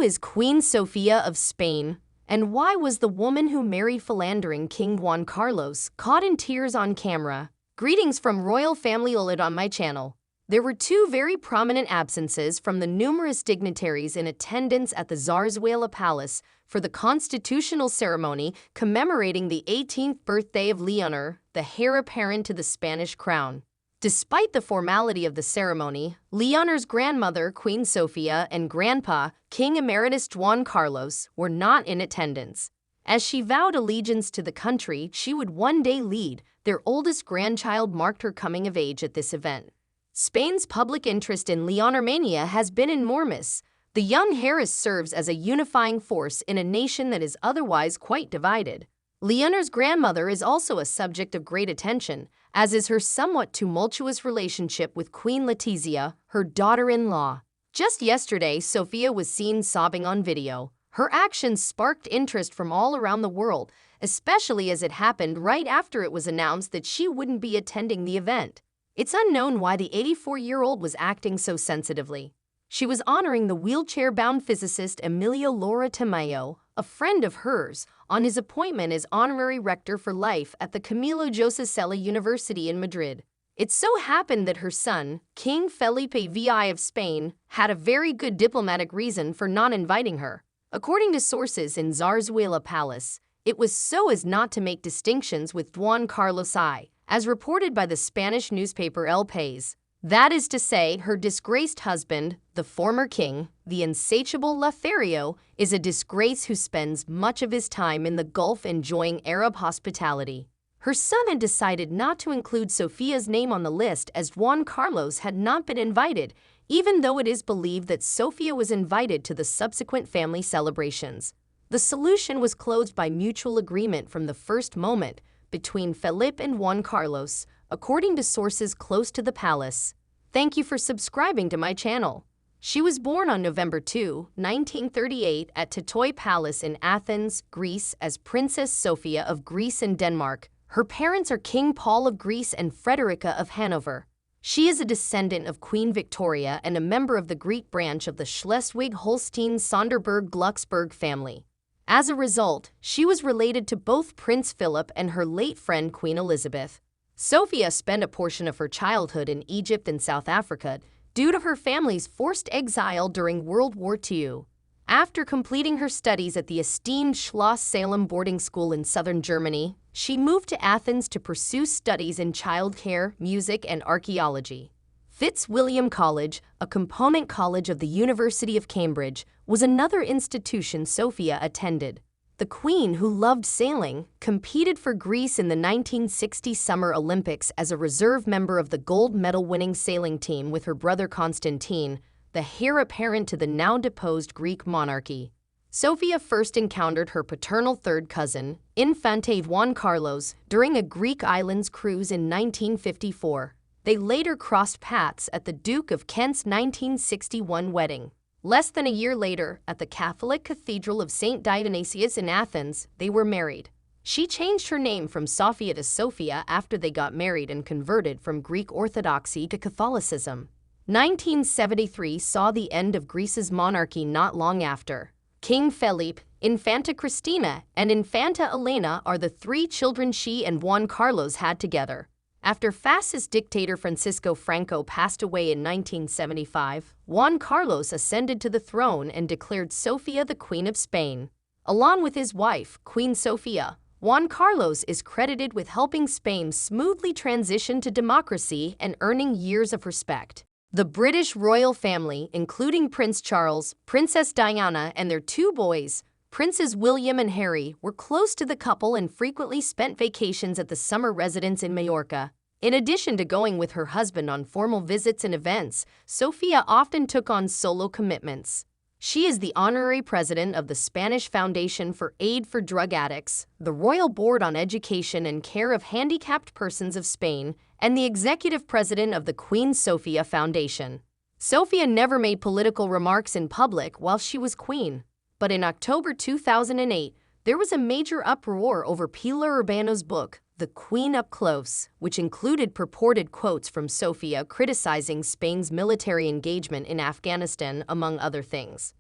is Queen Sofia of Spain, and why was the woman who married philandering King Juan Carlos caught in tears on camera? Greetings from royal family Ulid on my channel. There were two very prominent absences from the numerous dignitaries in attendance at the Zarzuela Palace for the constitutional ceremony commemorating the 18th birthday of Leonor, the heir apparent to the Spanish crown. Despite the formality of the ceremony, Leonor's grandmother, Queen Sofia, and grandpa, King Emeritus Juan Carlos, were not in attendance. As she vowed allegiance to the country she would one day lead, their oldest grandchild marked her coming of age at this event. Spain's public interest in Leonormania has been enormous. The young heiress serves as a unifying force in a nation that is otherwise quite divided. Leonor's grandmother is also a subject of great attention, as is her somewhat tumultuous relationship with Queen Letizia, her daughter-in-law. Just yesterday, Sofia was seen sobbing on video. Her actions sparked interest from all around the world, especially as it happened right after it was announced that she wouldn't be attending the event. It's unknown why the 84-year-old was acting so sensitively. She was honoring the wheelchair-bound physicist Emilio Laura Tamayo, a friend of hers, on his appointment as honorary rector for life at the Camilo José Cela University in Madrid. It so happened that her son, King Felipe VI of Spain, had a very good diplomatic reason for not inviting her. According to sources in Zarzuela Palace, it was so as not to make distinctions with Juan Carlos I, as reported by the Spanish newspaper El País. That is to say, her disgraced husband, the former king, the insatiable Lothario, is a disgrace who spends much of his time in the Gulf enjoying Arab hospitality. Her son had decided not to include Sofia's name on the list as Juan Carlos had not been invited, even though it is believed that Sofia was invited to the subsequent family celebrations. The solution was closed by mutual agreement from the first moment between Felipe and Juan Carlos, according to sources close to the palace. Thank you for subscribing to my channel. She was born on November 2, 1938 at Titoi Palace in Athens, Greece as Princess Sofia of Greece and Denmark. Her parents are King Paul of Greece and Frederica of Hanover. She is a descendant of Queen Victoria and a member of the Greek branch of the Schleswig-Holstein-Sonderburg-Glucksburg family. As a result, she was related to both Prince Philip and her late friend Queen Elizabeth. Sofia spent a portion of her childhood in Egypt and South Africa due to her family's forced exile during World War II. After completing her studies at the esteemed Schloss Salem boarding school in southern Germany, she moved to Athens to pursue studies in childcare, music, and archaeology. Fitzwilliam College, a component college of the University of Cambridge, was another institution Sofia attended. The Queen, who loved sailing, competed for Greece in the 1960 Summer Olympics as a reserve member of the gold medal-winning sailing team with her brother Constantine, the heir apparent to the now-deposed Greek monarchy. Sofia first encountered her paternal third cousin, Infante Juan Carlos, during a Greek islands cruise in 1954. They later crossed paths at the Duke of Kent's 1961 wedding. Less than a year later, at the Catholic Cathedral of St. Dionysius in Athens, they were married. She changed her name from Sofia to Sofia after they got married and converted from Greek Orthodoxy to Catholicism. 1973 saw the end of Greece's monarchy not long after. King Felipe, Infanta Cristina, and Infanta Elena are the three children she and Juan Carlos had together. After fascist dictator Francisco Franco passed away in 1975, Juan Carlos ascended to the throne and declared Sofia the Queen of Spain. Along with his wife, Queen Sofia, Juan Carlos is credited with helping Spain smoothly transition to democracy and earning years of respect. The British royal family, including Prince Charles, Princess Diana, and their two boys, Princes William and Harry, were close to the couple and frequently spent vacations at the summer residence in Majorca. In addition to going with her husband on formal visits and events, Sofia often took on solo commitments. She is the honorary president of the Spanish Foundation for Aid for Drug Addicts, the Royal Board on Education and Care of Handicapped Persons of Spain, and the executive president of the Queen Sofia Foundation. Sofia never made political remarks in public while she was queen. But in October 2008, there was a major uproar over Pilar Urbano's book, The Queen Up Close, which included purported quotes from Sofia criticizing Spain's military engagement in Afghanistan, among other things.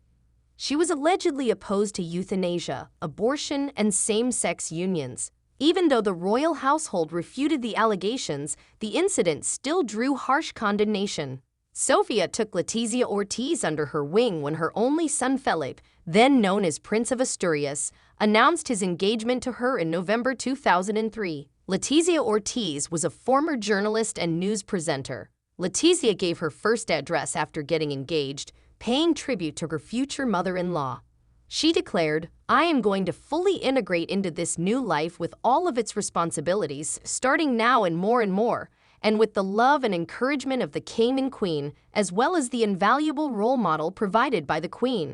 She was allegedly opposed to euthanasia, abortion, and same-sex unions. Even though the royal household refuted the allegations, the incident still drew harsh condemnation. Sofia took Letizia Ortiz under her wing when her only son Felipe, then known as Prince of Asturias, announced his engagement to her in November 2003. Letizia Ortiz was a former journalist and news presenter. Letizia gave her first address after getting engaged, paying tribute to her future mother-in-law. She declared, "I am going to fully integrate into this new life with all of its responsibilities, starting now and more, and with the love and encouragement of the king and queen, as well as the invaluable role model provided by the queen."